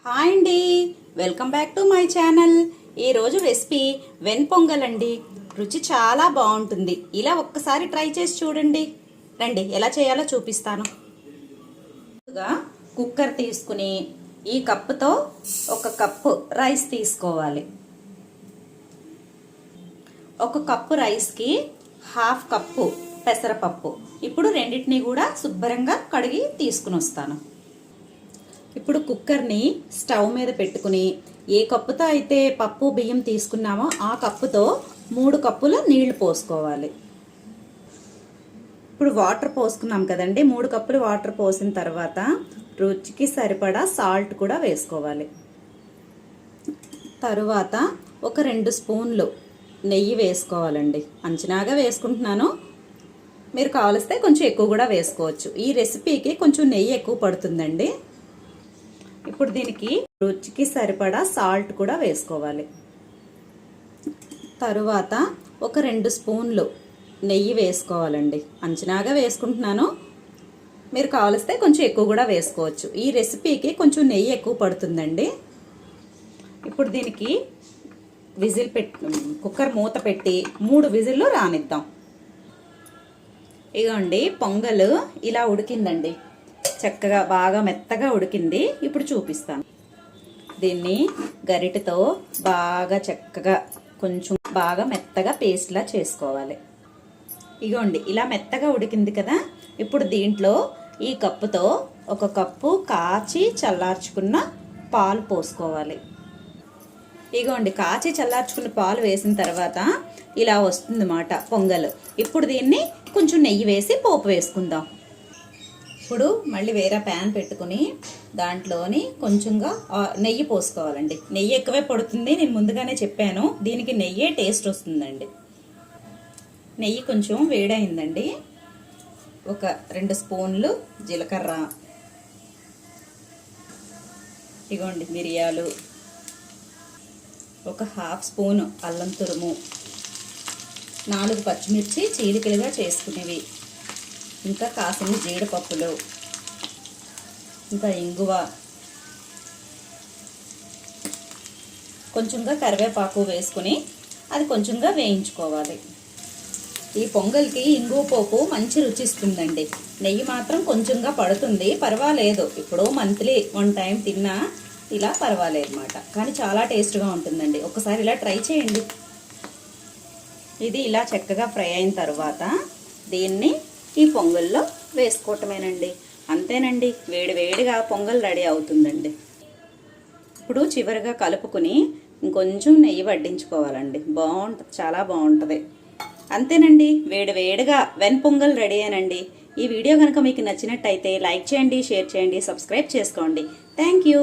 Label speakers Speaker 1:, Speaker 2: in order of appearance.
Speaker 1: Hi అండి, welcome back to my channel. ఈరోజు recipe వెన్పొంగల్ అండి. రుచి చాలా బాగుంటుంది. ఇలా ఒక్కసారి ట్రై చేసి చూడండి. రండి ఎలా చేయాలో చూపిస్తాను. కుక్కర్ తీసుకుని ఈ కప్పుతో ఒక కప్పు రైస్ తీసుకోవాలి. ఒక కప్పు రైస్కి హాఫ్ కప్పు పెసరపప్పు. ఇప్పుడు రెండింటినీ కూడా శుభ్రంగా కడిగి తీసుకుని వస్తాను. ఇప్పుడు కుక్కర్ని స్టవ్ మీద పెట్టుకుని ఏ కప్పుతో అయితే పప్పు బియ్యం తీసుకున్నామో ఆ కప్పుతో 3 కప్పుల నీళ్లు పోసుకోవాలి. ఇప్పుడు వాటర్ పోసుకున్నాం కదండి, 3 కప్పులు వాటర్ పోసిన తర్వాత రుచికి సరిపడా సాల్ట్ కూడా వేసుకోవాలి. తరువాత ఒక 2 స్పూన్లు నెయ్యి వేసుకోవాలండి. అంచనాగా వేసుకుంటున్నాను, మీరు కావలిస్తే కొంచెం ఎక్కువ కూడా వేసుకోవచ్చు. ఈ రెసిపీకి కొంచెం నెయ్యి ఎక్కువ పడుతుందండి. ఇప్పుడు దీనికి రుచికి సరిపడా సాల్ట్ కూడా వేసుకోవాలి. తరువాత ఒక 2 స్పూన్లు నెయ్యి వేసుకోవాలండి. అంచనాగా వేసుకుంటున్నాను, మీరు కావలిస్తే కొంచెం ఎక్కువ కూడా వేసుకోవచ్చు. ఈ రెసిపీకి కొంచెం నెయ్యి ఎక్కువ పడుతుందండి. ఇప్పుడు దీనికి కుక్కర్ మూత పెట్టి 3 విజిల్లు రానిద్దాం. ఇగోండి పొంగల్ ఇలా ఉడికిందండి, చక్కగా బాగా మెత్తగా ఉడికింది. ఇప్పుడు చూపిస్తాను. దీన్ని గరిటెతో బాగా చక్కగా కొంచెం బాగా మెత్తగా పేస్ట్లా చేసుకోవాలి. ఇగోండి ఇలా మెత్తగా ఉడికింది కదా. ఇప్పుడు దీంట్లో ఈ కప్పుతో ఒక కప్పు కాచి చల్లార్చుకున్న పాలు పోసుకోవాలి. ఇగోండి కాచి చల్లార్చుకున్న పాలు వేసిన తర్వాత ఇలా వస్తుందన్నమాట పొంగల్. ఇప్పుడు దీన్ని కొంచెం నెయ్యి వేసి పోపు వేసుకుందాం. ఇప్పుడు మళ్ళీ వేరే ప్యాన్ పెట్టుకుని దాంట్లోని కొంచెంగా నెయ్యి పోసుకోవాలండి. నెయ్యి ఎక్కువే పడుతుంది, నేను ముందుగానే చెప్పాను. దీనికి నెయ్యే టేస్ట్ వస్తుందండి. నెయ్యి కొంచెం వేడైందండి. ఒక 2 స్పూన్లు జీలకర్ర, ఇగోండి మిరియాలు, ఒక హాఫ్ స్పూను అల్లం తురుము, 4 పచ్చిమిర్చి చీలికలుగా చేసుకునేవి, ఇంకా కాసిన జీడిపప్పులు, ఇంకా ఇంగువ, కొంచెంగా కరివేపాకు వేసుకుని అది కొంచెంగా వేయించుకోవాలి. ఈ పొంగల్కి ఇంగువ పోపు మంచి రుచి ఇస్తుందండి. నెయ్యి మాత్రం కొంచెంగా పడుతుంది, పర్వాలేదు. ఇప్పుడు మంత్లీ 1 టైం తిన్నా ఇలా పర్వాలేదు అన్నమాట. కానీ చాలా టేస్ట్గా ఉంటుందండి. ఒకసారి ఇలా ట్రై చేయండి. ఇది ఇలా చక్కగా ఫ్రై అయిన తర్వాత దీన్ని ఈ పొంగల్లో వేసుకోవటమేనండి. అంతేనండి, వేడివేడిగా పొంగల్ రెడీ అవుతుందండి. ఇప్పుడు చివరిగా కలుపుకుని ఇంకొంచెం నెయ్యి వడ్డించుకోవాలండి. బాగుంటుంది, చాలా బాగుంటుంది. అంతేనండి, వేడివేడిగా వెన్పొంగల్ రెడీ అనండి. ఈ వీడియో కనుక మీకు నచ్చినట్టయితే లైక్ చేయండి, షేర్ చేయండి, సబ్స్క్రైబ్ చేసుకోండి. Thank you.